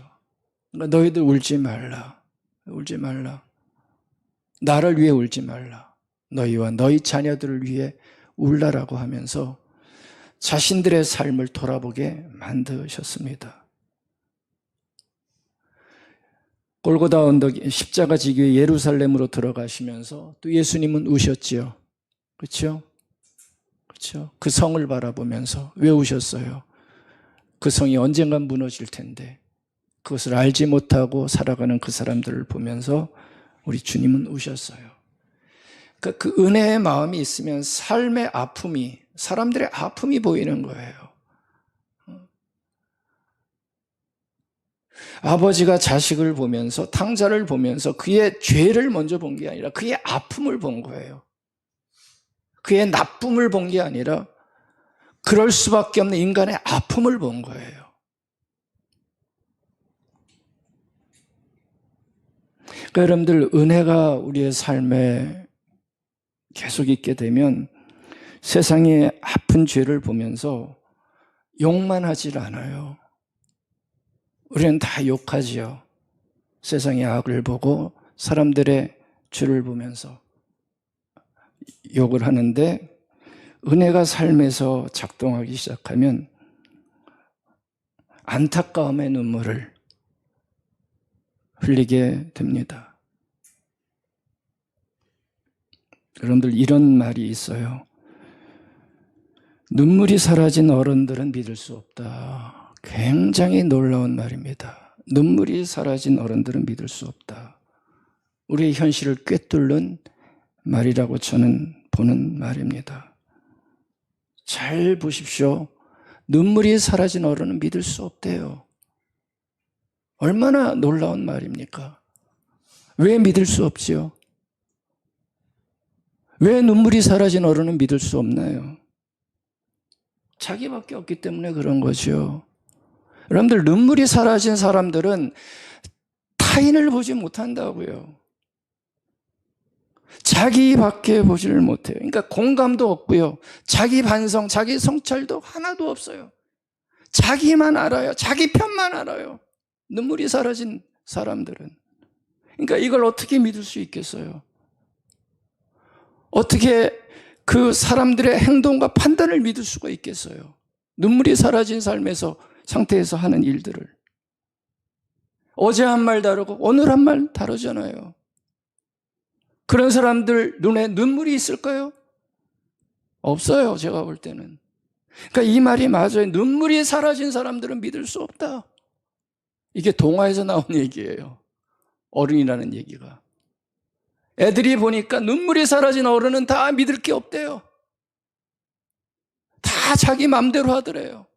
그러니까 너희들 울지 말라. 울지 말라. 나를 위해 울지 말라. 너희와 너희 자녀들을 위해 울라라고 하면서 자신들의 삶을 돌아보게 만드셨습니다. 골고다 언덕 십자가 지기 위해 예루살렘으로 들어가시면서 또 예수님은 우셨지요. 그렇죠? 그렇죠? 그 성을 바라보면서 왜 우셨어요? 그 성이 언젠간 무너질 텐데 그것을 알지 못하고 살아가는 그 사람들을 보면서 우리 주님은 우셨어요. 그 은혜의 마음이 있으면 삶의 아픔이, 사람들의 아픔이 보이는 거예요. 아버지가 자식을 보면서, 탕자를 보면서 그의 죄를 먼저 본 게 아니라 그의 아픔을 본 거예요. 그의 나쁨을 본 게 아니라 그럴 수밖에 없는 인간의 아픔을 본 거예요. 그러니까 여러분들 은혜가 우리의 삶에 계속 있게 되면 세상의 아픈 죄를 보면서 욕만 하질 않아요. 우리는 다 욕하지요. 세상의 악을 보고 사람들의 죄를 보면서 욕을 하는데 은혜가 삶에서 작동하기 시작하면 안타까움의 눈물을 흘리게 됩니다. 여러분들 이런 말이 있어요. 눈물이 사라진 어른들은 믿을 수 없다. 굉장히 놀라운 말입니다. 눈물이 사라진 어른들은 믿을 수 없다. 우리의 현실을 꿰뚫는 말이라고 저는 보는 말입니다. 잘 보십시오. 눈물이 사라진 어른은 믿을 수 없대요. 얼마나 놀라운 말입니까? 왜 믿을 수 없지요? 왜 눈물이 사라진 어른은 믿을 수 없나요? 자기밖에 없기 때문에 그런 거죠. 여러분들, 눈물이 사라진 사람들은 타인을 보지 못한다고요. 자기밖에 보지를 못해요. 그러니까 공감도 없고요. 자기 반성, 자기 성찰도 하나도 없어요. 자기만 알아요. 자기 편만 알아요. 눈물이 사라진 사람들은. 그러니까 이걸 어떻게 믿을 수 있겠어요? 어떻게 그 사람들의 행동과 판단을 믿을 수가 있겠어요? 눈물이 사라진 삶에서 상태에서 하는 일들을. 어제 한 말 다르고 오늘 한 말 다르잖아요. 그런 사람들 눈에 눈물이 있을까요? 없어요, 제가 볼 때는. 그러니까 이 말이 맞아요. 눈물이 사라진 사람들은 믿을 수 없다. 이게 동화에서 나온 얘기예요. 어른이라는 얘기가. 애들이 보니까 눈물이 사라진 어른은 다 믿을 게 없대요. 다 자기 맘대로 하더래요.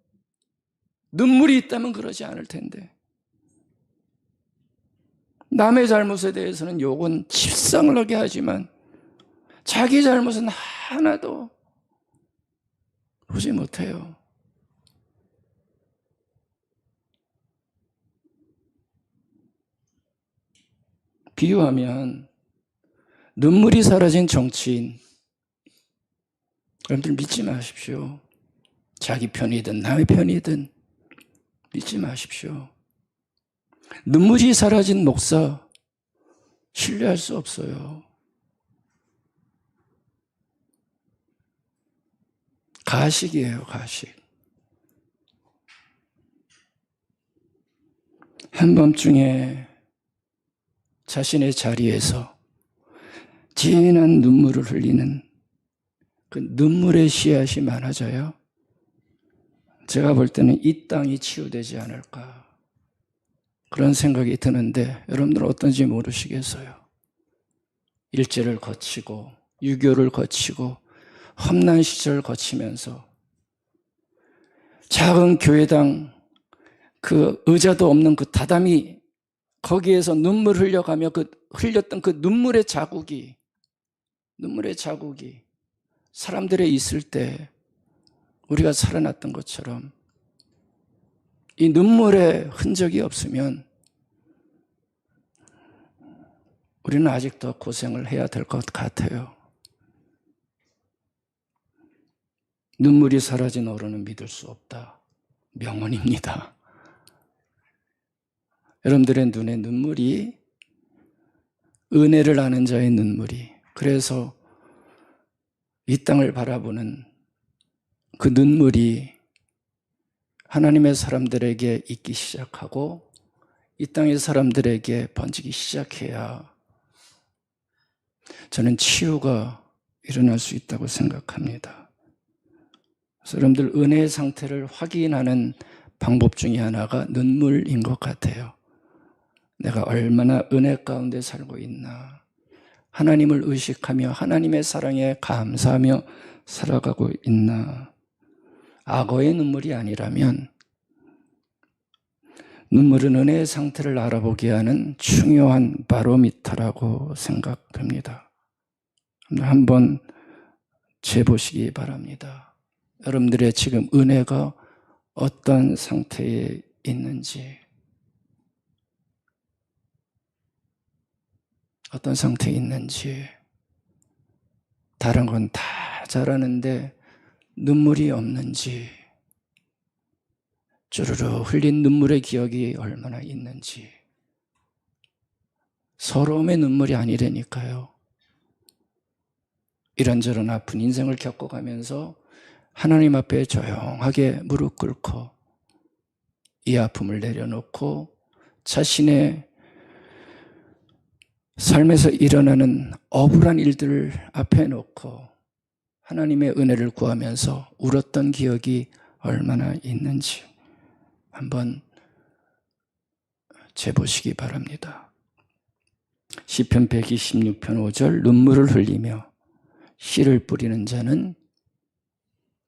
눈물이 있다면 그러지 않을 텐데. 남의 잘못에 대해서는 욕은 칩상을 하게 하지만 자기 잘못은 하나도 보지 못해요. 비유하면 눈물이 사라진 정치인, 여러분들 믿지 마십시오. 자기 편이든 남의 편이든 믿지 마십시오. 눈물이 사라진 목사 신뢰할 수 없어요. 가식이에요, 가식. 한밤중에 자신의 자리에서 진한 눈물을 흘리는 그 눈물의 씨앗이 많아져요. 제가 볼 때는 이 땅이 치유되지 않을까, 그런 생각이 드는데 여러분들은 어떤지 모르시겠어요. 일제를 거치고 유교를 거치고 험난 시절을 거치면서 작은 교회당 그 의자도 없는 그 다다미 거기에서 눈물 흘려가며 흘렸던 그 눈물의 자국이 사람들에 있을 때 우리가 살아났던 것처럼 이 눈물의 흔적이 없으면 우리는 아직 더 고생을 해야 될 것 같아요. 눈물이 사라진 어른은 믿을 수 없다. 명언입니다. 여러분들의 눈에 눈물이, 은혜를 아는 자의 눈물이, 그래서 이 땅을 바라보는 그 눈물이 하나님의 사람들에게 있기 시작하고 이 땅의 사람들에게 번지기 시작해야 저는 치유가 일어날 수 있다고 생각합니다. 그래서 여러분들, 은혜의 상태를 확인하는 방법 중에 하나가 눈물인 것 같아요. 내가 얼마나 은혜 가운데 살고 있나, 하나님을 의식하며 하나님의 사랑에 감사하며 살아가고 있나. 악어의 눈물이 아니라면 눈물은 은혜의 상태를 알아보게 하는 중요한 바로미터라고 생각됩니다. 한번 재보시기 바랍니다. 여러분들의 지금 은혜가 어떤 상태에 있는지, 어떤 상태에 있는지. 다른 건 다 잘하는데 눈물이 없는지, 주르르 흘린 눈물의 기억이 얼마나 있는지. 서러움의 눈물이 아니라니까요. 이런저런 아픈 인생을 겪어가면서 하나님 앞에 조용하게 무릎 꿇고 이 아픔을 내려놓고 자신의 삶에서 일어나는 억울한 일들을 앞에 놓고 하나님의 은혜를 구하면서 울었던 기억이 얼마나 있는지 한번 재보시기 바랍니다. 시편 126편 5절, 눈물을 흘리며 씨를 뿌리는 자는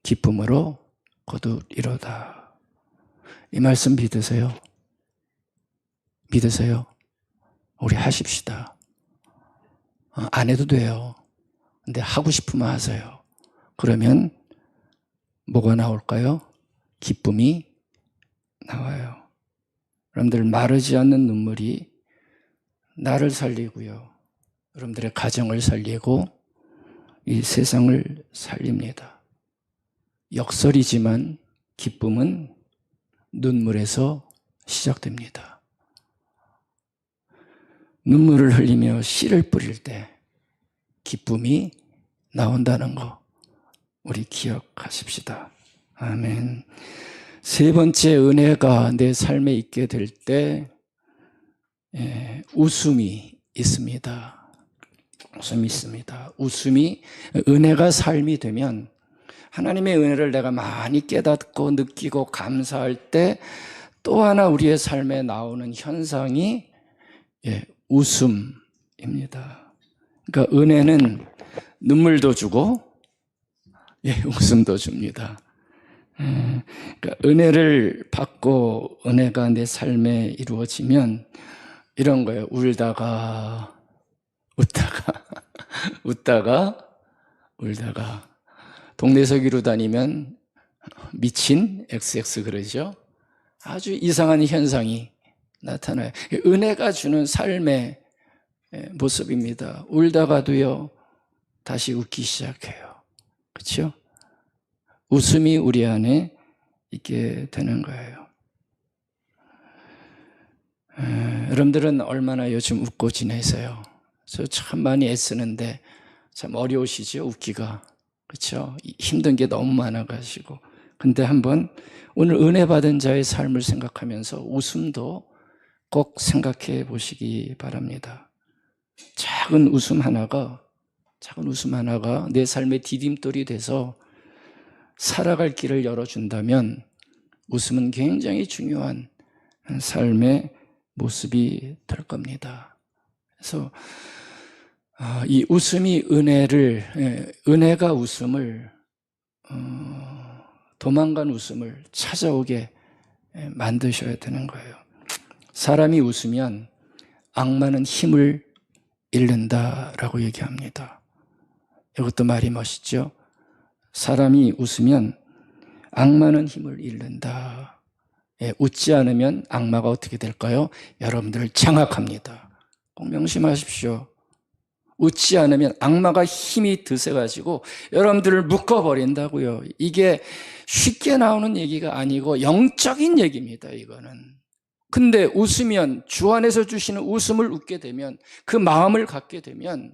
기쁨으로 거두리로다. 이 말씀 믿으세요? 믿으세요? 우리 하십시다. 안 해도 돼요. 근데 하고 싶으면 하세요. 그러면 뭐가 나올까요? 기쁨이 나와요. 여러분들 마르지 않는 눈물이 나를 살리고요. 여러분들의 가정을 살리고 이 세상을 살립니다. 역설이지만 기쁨은 눈물에서 시작됩니다. 눈물을 흘리며 씨를 뿌릴 때 기쁨이 나온다는 거 우리 기억하십시다. 아멘. 세 번째, 은혜가 내 삶에 있게 될 때 웃음이 있습니다. 웃음이 있습니다. 웃음이, 은혜가 삶이 되면 하나님의 은혜를 내가 많이 깨닫고 느끼고 감사할 때 또 하나 우리의 삶에 나오는 현상이 웃음입니다. 그러니까 은혜는 눈물도 주고 웃음도 줍니다. 그러니까 은혜를 받고 은혜가 내 삶에 이루어지면 이런 거예요. 울다가 웃다가 웃다가 울다가 동네 서기로 다니면 미친 XX 그러죠. 아주 이상한 현상이 나타나요. 은혜가 주는 삶의 모습입니다. 울다가도요 다시 웃기 시작해요. 그렇죠? 웃음이 우리 안에 있게 되는 거예요. 여러분들은 얼마나 요즘 웃고 지내세요? 저 참 많이 애쓰는데 참 어려우시죠? 웃기가. 그렇죠? 힘든 게 너무 많아가지고. 근데 한번 오늘 은혜 받은 자의 삶을 생각하면서 웃음도 꼭 생각해 보시기 바랍니다. 작은 웃음 하나가 내 삶의 디딤돌이 돼서 살아갈 길을 열어준다면 웃음은 굉장히 중요한 삶의 모습이 될 겁니다. 그래서 이 웃음이 은혜가 웃음을 도망간 웃음을 찾아오게 만드셔야 되는 거예요. 사람이 웃으면 악마는 힘을 잃는다라고 얘기합니다. 이것도 말이 멋있죠? 사람이 웃으면 악마는 힘을 잃는다. 웃지 않으면 악마가 어떻게 될까요? 여러분들을 장악합니다. 꼭 명심하십시오. 웃지 않으면 악마가 힘이 드세가지고 여러분들을 묶어버린다고요. 이게 쉽게 나오는 얘기가 아니고 영적인 얘기입니다, 이거는. 근데 웃으면, 주 안에서 주시는 웃음을 웃게 되면, 그 마음을 갖게 되면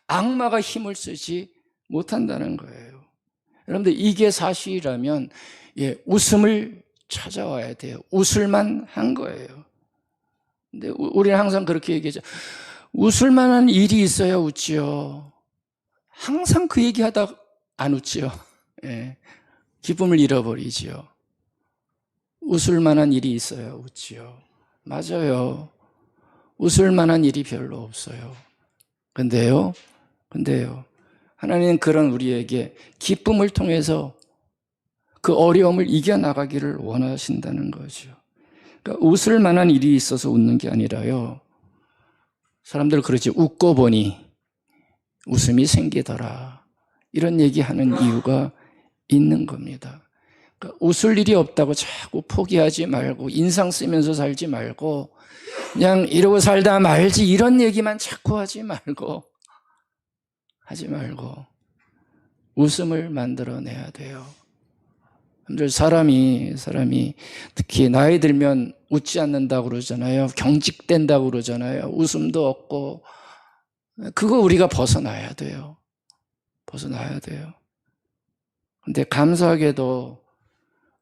악마가 힘을 쓰지 못한다는 거예요. 여러분들 이게 사실이라면 웃음을 찾아와야 돼요. 웃을만 한 거예요. 근데 우리는 항상 그렇게 얘기하죠. 웃을 만한 일이 있어야 웃지요. 항상 그 얘기하다 안 웃지요. 기쁨을 잃어버리지요. 웃을 만한 일이 있어야 웃지요. 맞아요. 웃을 만한 일이 별로 없어요. 근데요. 하나님은 그런 우리에게 기쁨을 통해서 그 어려움을 이겨나가기를 원하신다는 거죠. 그러니까 웃을 만한 일이 있어서 웃는 게 아니라요. 사람들 그러지, 웃고 보니 웃음이 생기더라. 이런 얘기하는 이유가 있는 겁니다. 그러니까 웃을 일이 없다고 자꾸 포기하지 말고, 인상 쓰면서 살지 말고, 그냥 이러고 살다 말지, 이런 얘기만 자꾸 하지 말고 웃음을 만들어내야 돼요. 사람이 특히 나이 들면 웃지 않는다고 그러잖아요. 경직된다고 그러잖아요. 웃음도 없고. 그거 우리가 벗어나야 돼요. 근데 감사하게도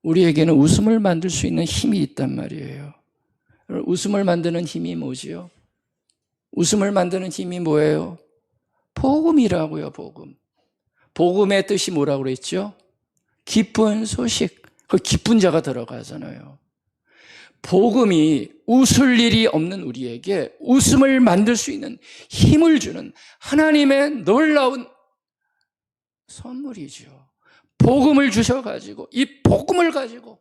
우리에게는 웃음을 만들 수 있는 힘이 있단 말이에요. 웃음을 만드는 힘이 뭐지요? 웃음을 만드는 힘이 뭐예요? 복음이라고요, 복음. 복음의 뜻이 뭐라고 그랬죠? 기쁜 소식. 그 기쁜 자가 들어가잖아요. 복음이 웃을 일이 없는 우리에게 웃음을 만들 수 있는 힘을 주는 하나님의 놀라운 선물이죠. 복음을 주셔가지고, 이 복음을 가지고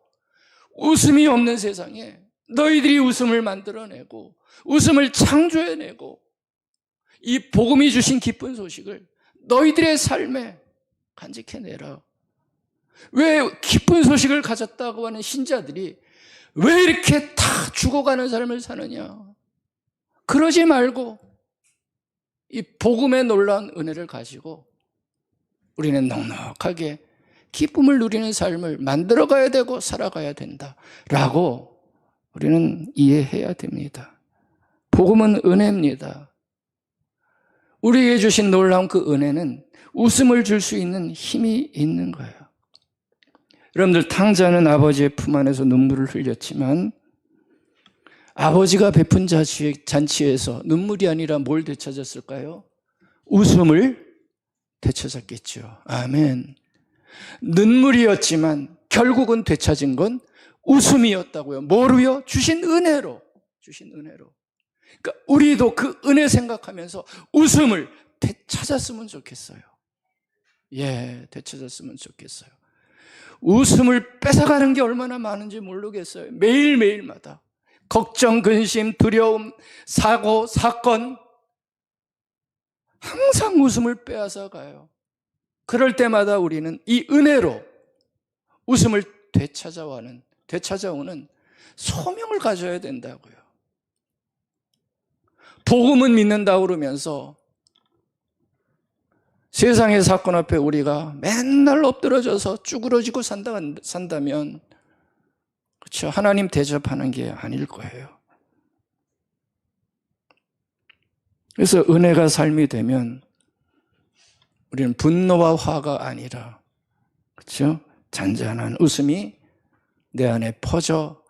웃음이 없는 세상에 너희들이 웃음을 만들어내고 웃음을 창조해내고, 이 복음이 주신 기쁜 소식을 너희들의 삶에 간직해내라. 왜 기쁜 소식을 가졌다고 하는 신자들이 왜 이렇게 다 죽어가는 삶을 사느냐? 그러지 말고 이 복음의 놀라운 은혜를 가지고 우리는 넉넉하게 기쁨을 누리는 삶을 만들어가야 되고 살아가야 된다라고 우리는 이해해야 됩니다. 복음은 은혜입니다. 우리에게 주신 놀라운 그 은혜는 웃음을 줄 수 있는 힘이 있는 거예요. 여러분들, 탕자는 아버지의 품 안에서 눈물을 흘렸지만 아버지가 베푼 잔치에서 눈물이 아니라 뭘 되찾았을까요? 웃음을 되찾았겠죠. 아멘. 눈물이었지만 결국은 되찾은 건 웃음이었다고요. 뭐로요? 주신 은혜로. 주신 은혜로. 그러니까 우리도 그 은혜 생각하면서 웃음을 되찾았으면 좋겠어요. 예, 되찾았으면 좋겠어요. 웃음을 뺏어가는 게 얼마나 많은지 모르겠어요. 매일매일마다 걱정, 근심, 두려움, 사고, 사건, 항상 웃음을 빼앗아 가요. 그럴 때마다 우리는 이 은혜로 웃음을 되찾아오는 소명을 가져야 된다고요. 복음은 믿는다고 그러면서 세상의 사건 앞에 우리가 맨날 엎드러져서 쭈그러지고 산다면, 그렇죠, 하나님 대접하는 게 아닐 거예요. 그래서 은혜가 삶이 되면 우리는 분노와 화가 아니라, 그렇죠, 잔잔한 웃음이 내 안에 퍼져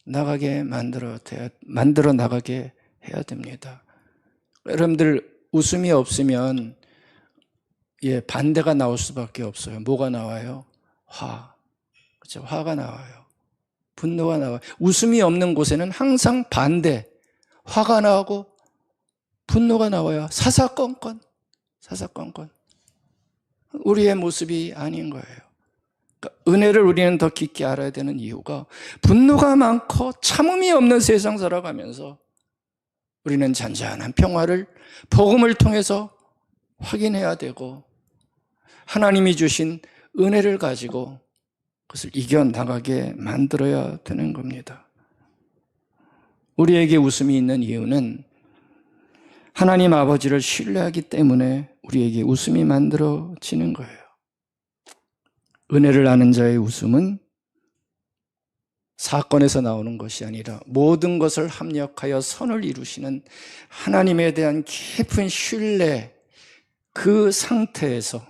나가게 만들어 나가게 해야 됩니다. 여러분들, 웃음이 없으면 반대가 나올 수밖에 없어요. 뭐가 나와요? 그렇죠? 화가 나와요. 분노가 나와요. 웃음이 없는 곳에는 항상 반대, 화가 나오고 분노가 나와요. 사사건건. 우리의 모습이 아닌 거예요. 그러니까 은혜를 우리는 더 깊게 알아야 되는 이유가, 분노가 많고 참음이 없는 세상 살아가면서 우리는 잔잔한 평화를 복음을 통해서 확인해야 되고, 하나님이 주신 은혜를 가지고 그것을 이겨나가게 만들어야 되는 겁니다. 우리에게 웃음이 있는 이유는 하나님 아버지를 신뢰하기 때문에 우리에게 웃음이 만들어지는 거예요. 은혜를 아는 자의 웃음은 사건에서 나오는 것이 아니라 모든 것을 합력하여 선을 이루시는 하나님에 대한 깊은 신뢰, 그 상태에서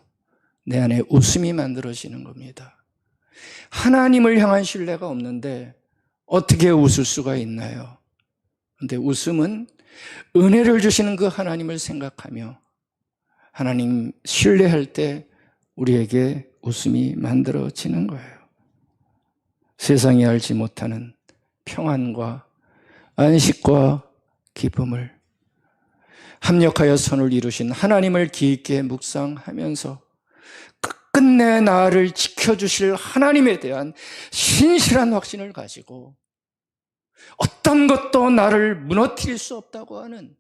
내 안에 웃음이 만들어지는 겁니다. 하나님을 향한 신뢰가 없는데 어떻게 웃을 수가 있나요? 그런데 웃음은 은혜를 주시는 그 하나님을 생각하며 하나님 신뢰할 때 우리에게 웃음이 만들어지는 거예요. 세상이 알지 못하는 평안과 안식과 기쁨을 합력하여 선을 이루신 하나님을 깊게 묵상하면서 끝끝내 나를 지켜주실 하나님에 대한 신실한 확신을 가지고 어떤 것도 나를 무너뜨릴 수 없다고 하는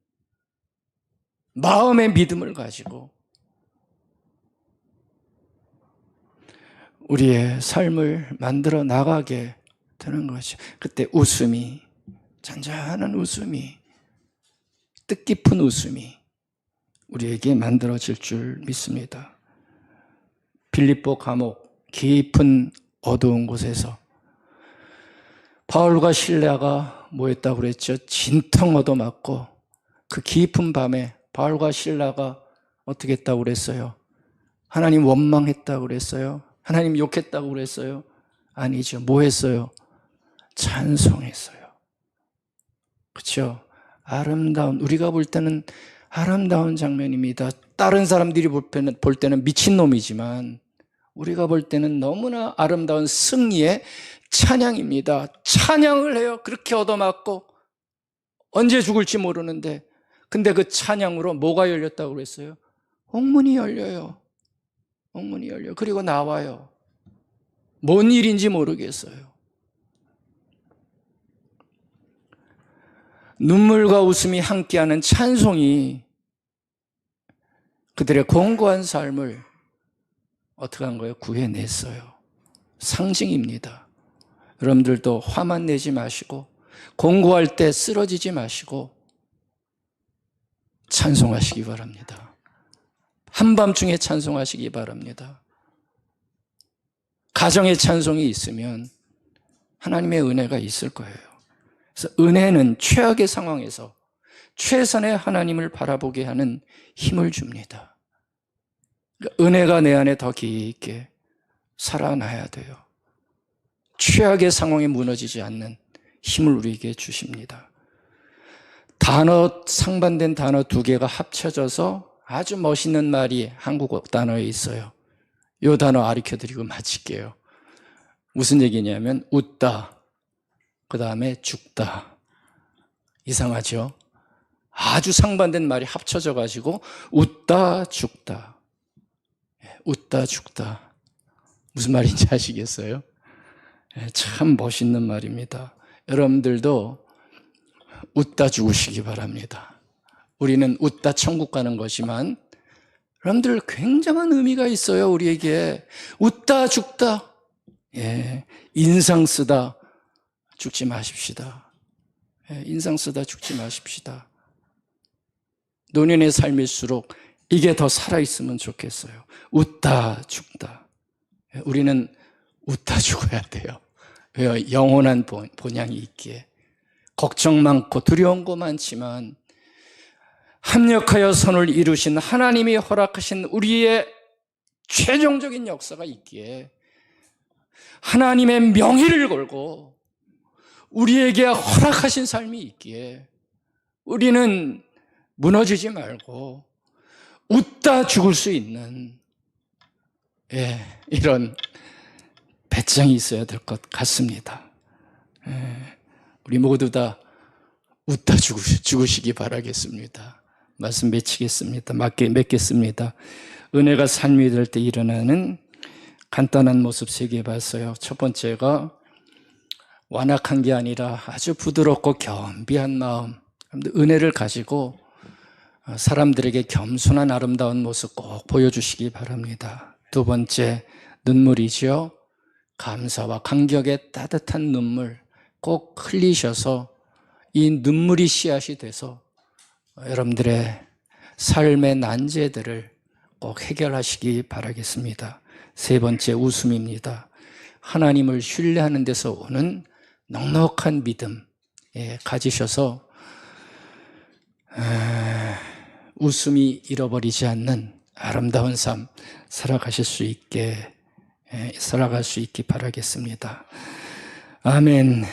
마음의 믿음을 가지고 우리의 삶을 만들어 나가게 되는 거죠. 그때 웃음이, 잔잔한 웃음이, 뜻깊은 웃음이 우리에게 만들어질 줄 믿습니다. 빌립보 감옥 깊은 어두운 곳에서 바울과 실라가 뭐 했다고 그랬죠? 진통 얻어맞고 그 깊은 밤에 바울과 실라가 어떻게 했다고 그랬어요? 하나님 원망했다고 그랬어요? 하나님 욕했다고 그랬어요? 아니죠. 뭐 했어요? 찬송했어요. 그렇죠? 아름다운, 우리가 볼 때는 아름다운 장면입니다. 다른 사람들이 볼 때는 미친놈이지만 우리가 볼 때는 너무나 아름다운 승리의 찬양입니다. 찬양을 해요. 그렇게 얻어맞고 언제 죽을지 모르는데, 근데 그 찬양으로 뭐가 열렸다고 그랬어요? 옥문이 열려요. 옥문이 열려요. 그리고 나와요. 뭔 일인지 모르겠어요. 눈물과 웃음이 함께하는 찬송이 그들의 공고한 삶을 어떻게 한 거예요? 구해냈어요. 상징입니다. 여러분들도 화만 내지 마시고 공부할 때 쓰러지지 마시고 찬송하시기 바랍니다. 한밤중에 찬송하시기 바랍니다. 가정에 찬송이 있으면 하나님의 은혜가 있을 거예요. 그래서 은혜는 최악의 상황에서 최선의 하나님을 바라보게 하는 힘을 줍니다. 그러니까 은혜가 내 안에 더 깊게 살아나야 돼요. 최악의 상황에 무너지지 않는 힘을 우리에게 주십니다. 상반된 단어 두 개가 합쳐져서 아주 멋있는 말이 한국어 단어에 있어요. 이 단어 가르쳐드리고 마칠게요. 무슨 얘기냐면 웃다, 그 다음에 죽다. 이상하죠? 아주 상반된 말이 합쳐져 가지고 웃다 죽다. 웃다 죽다. 무슨 말인지 아시겠어요? 참 멋있는 말입니다. 여러분들도 웃다 죽으시기 바랍니다. 우리는 웃다 천국 가는 것이지만 여러분들 굉장한 의미가 있어요. 우리에게 웃다 죽다. 인상 쓰다 죽지 마십시다. 인상 쓰다 죽지 마십시다. 노년의 삶일수록 이게 더 살아있으면 좋겠어요. 웃다 죽다. 우리는 웃다 죽어야 돼요. 왜요? 영원한 본향이 있기에. 걱정 많고 두려운 거 많지만 합력하여 선을 이루신 하나님이 허락하신 우리의 최종적인 역사가 있기에 하나님의 명의를 걸고 우리에게 허락하신 삶이 있기에 우리는 무너지지 말고 웃다 죽을 수 있는 이런 배짱이 있어야 될 것 같습니다. 우리 모두 다 웃다 죽으시기 바라겠습니다. 말씀 맺히겠습니다. 맺겠습니다. 은혜가 삶이 될 때 일어나는 간단한 모습 3개 봤어요. 첫 번째가 완악한 게 아니라 아주 부드럽고 겸비한 마음, 은혜를 가지고 사람들에게 겸손한 아름다운 모습 꼭 보여주시기 바랍니다. 두 번째, 눈물이죠. 감사와 감격의 따뜻한 눈물 꼭 흘리셔서 이 눈물이 씨앗이 돼서 여러분들의 삶의 난제들을 꼭 해결하시기 바라겠습니다. 세 번째, 웃음입니다. 하나님을 신뢰하는 데서 오는 넉넉한 믿음 가지셔서 웃음이 잃어버리지 않는 아름다운 삶 살아갈 수 있기 바라겠습니다. 아멘.